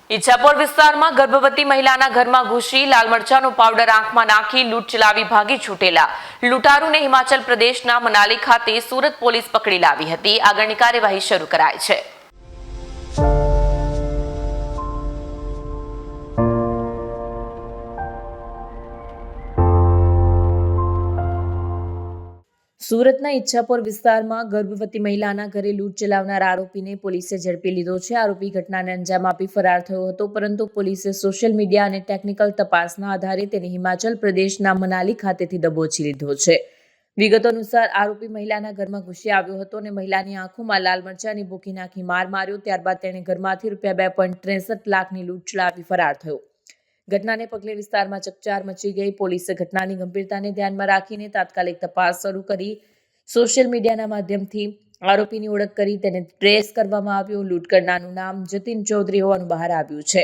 ઈચ્છાપોર વિસ્તારમાં ગર્ભવતી મહિલાના ઘરમાં ઘૂસી લાલ મરચાનો પાવડર આંખમાં નાખી લૂંટ ચલાવી ભાગી છૂટેલા લૂંટારૂને હિમાચલ પ્રદેશના મનાલી ખાતે સુરત પોલીસ પકડી લાવી હતી। આગળની કાર્યવાહી શરૂ કરાઈ છે। સુરતના ઈચ્છાપોર વિસ્તારમાં ગર્ભવતી મહિલાના ઘરે લૂંટ ચલાવનાર આરોપીને પોલીસે ઝડપી લીધો છે। આરોપી ઘટનાને અંજામ આપી ફરાર થયો હતો, પરંતુ પોલીસે સોશિયલ મીડિયા અને ટેકનિકલ તપાસના આધારે તેને હિમાચલ પ્રદેશના મનાલી ખાતેથી દબોચી લીધો છે। વિગતો અનુસાર આરોપી મહિલાના ઘરમાં ઘૂસી આવ્યો હતો અને મહિલાની આંખોમાં લાલ મરચાની ભૂકી નાખી માર માર્યો। ત્યારબાદ તેણે ઘરમાંથી રૂપિયા 2.63 લાખની લૂંટ ચલાવી ફરાર થયો। ઘટનાને પગલે વિસ્તારમાં ચકચાર મચી ગઈ। પોલીસે ઘટનાની ગંભીરતાને ધ્યાનમાં રાખીને તાત્કાલિક તપાસ શરૂ કરી સોશિયલ મીડિયાના માધ્યમથી આરોપીની ઓળખ કરી તેને ટ્રેસ કરવામાં આવ્યો। લૂંટ કરનારનું નામ જતીન ચૌધરી હોવાનું બહાર આવ્યું છે।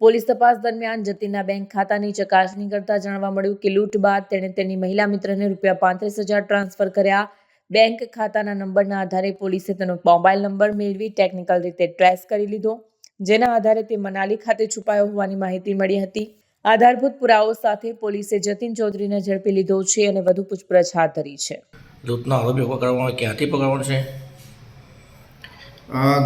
પોલીસ તપાસ દરમિયાન જતીનના બેંક ખાતાની ચકાસણી કરતા જાણવા મળ્યું કે લૂંટ બાદ તેણે તેની મહિલા મિત્રને રૂપિયા 35,000 ટ્રાન્સફર કર્યા। બેંક ખાતાના નંબરના આધારે પોલીસે તેનો મોબાઈલ નંબર મેળવી ટેકનિકલ રીતે ટ્રેસ કરી લીધો, જેના આધારે તે મનાલી ખાતે છુપાયો હોવાની માહિતી મળી હતી। આધારભૂત પુરાવો સાથે પોલીસે જતીન ચૌધરીને ઝડપી લીધો છે અને વધુ પૂછપરછ હાથ ધરી છે। લૂંટનો આરોપી પકડવાનો ક્યાંથી પકડવાનો છે?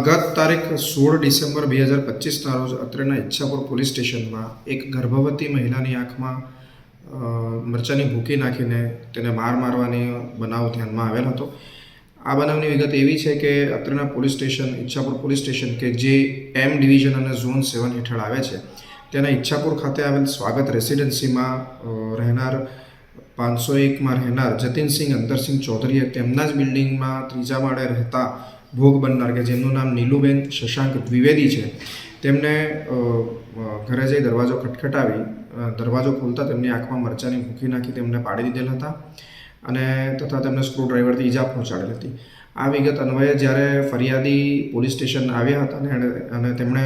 ગત તારીખ 16 ડિસેમ્બર 2025ના રોજ અત્રેના ઈચ્છાપુર પોલીસ સ્ટેશનમાં એક ગર્ભવતી મહિલાની આંખમાં મરચાની ભૂકી નાખીને તેને મારવાની બનાવ ધ્યાનમાં આવેલ હતો। આ બનાવની વિગત એવી છે કે અત્રેના police station Ichhapur police station કે જે એમ ડિવિઝન અને ઝોન 7 હેઠળ આવે છે, તેના ઈચ્છાપુર ખાતે આવેલ સ્વાગત રેસિડેન્સીમાં રહેનાર 501માં રહેનાર જતીનસિંહ અંતરસિંહ ચૌધરીએ તેમના જ બિલ્ડિંગમાં 3જા માળે રહેતા ભોગ બનનાર કે જેમનું નામ નીલુબેન શશાંક દ્વિવેદી છે, તેમને ઘરે જઈ દરવાજો ખટખટાવી દરવાજો ખોલતા તેમની આંખમાં મરચાની ભૂકી નાખી તેમને પાડી દીધેલ હતા અને તથા તેમને સ્ક્રૂ ડ્રાઈવરથી ઈજા પહોંચાડેલ હતી। આ વિગત અન્વયે જ્યારે ફરિયાદી પોલીસ સ્ટેશન આવ્યા હતા અને તેમણે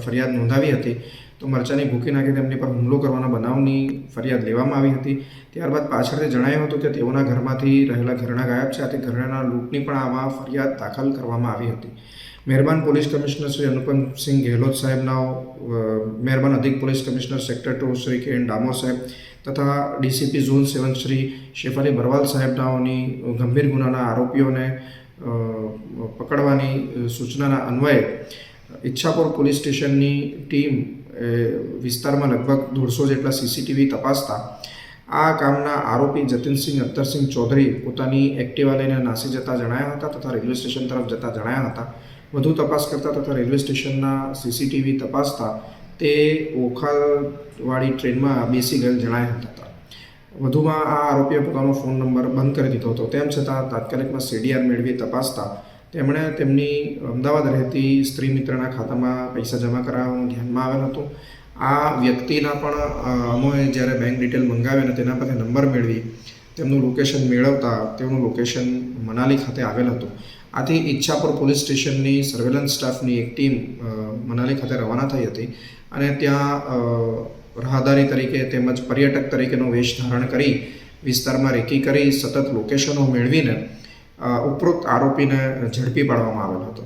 ફરિયાદ નોંધાવી હતી, તો મરચાની ભૂકી નાખી તેમની પર હુમલો કરવાના બનાવની ફરિયાદ લેવામાં આવી હતી। ત્યારબાદ પાછળથી જણાવ્યું હતું કે તેઓના ઘરમાંથી રહેલા ઘરેણાં ગાયબ છે, આથી ઘરેણાં લૂંટની પણ આમાં ફરિયાદ દાખલ કરવામાં આવી હતી। મહેરબાન પોલીસ કમિશનર શ્રી અનુપમસિંહ ગેહલોત સાહેબના, મહેરબાન અધિક પોલીસ કમિશનર સેક્ટર 2 શ્રી કે એન ડામોર સાહેબ તથા ડીસીપી ઝોન 7 શ્રી શેફાલી બરવાલ સાહેબનાઓની ગંભીર ગુનાના આરોપીઓને પકડવાની સૂચનાના અન્વયે ઈચ્છાપુર પોલીસ સ્ટેશનની ટીમ વિસ્તારમાં લગભગ 150 જેટલા સીસીટીવી તપાસતા આ કામના આરોપી જતીનસિંહ અંતરસિંહ ચૌધરી પોતાની એક્ટિવા લઈને નાસી જતા જણાયા હતા તથા રેલવે સ્ટેશન તરફ જતા જણાયા હતા। વધુ તપાસ કરતા તથા રેલવે સ્ટેશનના સીસીટીવી તપાસતા તે ઓખાવાળી ટ્રેનમાં બેસી ગયેલ જણાયા હતા। વધુમાં આ આરોપીએ પોતાનો ફોન નંબર બંધ કરી દીધો હતો, તેમ છતાં તાત્કાલિકમાં સીડીઆર મેળવી તપાસતા તેમણે તેમની અમદાવાદ રહેતી સ્ત્રી મિત્રના ખાતામાં પૈસા જમા કરાવવાનું ધ્યાનમાં આવેલ હતું। આ વ્યક્તિના પણ અમોએ જ્યારે બેંક ડિટેલ મંગાવી અને તેના પરથી નંબર મેળવી તેમનું લોકેશન મેળવતા તેમનું લોકેશન મનાલી ખાતે આવેલ હતું। આથી ઈચ્છાપુર પોલીસ સ્ટેશનની સર્વેલન્સ સ્ટાફની એક ટીમ મનાલી ખાતે રવાના થઈ હતી અને ત્યાં રાહદારી તરીકે તેમજ પર્યટક તરીકેનો વેશ ધારણ કરી વિસ્તારમાં રેકી કરી સતત લોકેશનો મેળવીને ઉપરોક્ત આરોપીને ઝડપી પાડવામાં આવેલ હતો।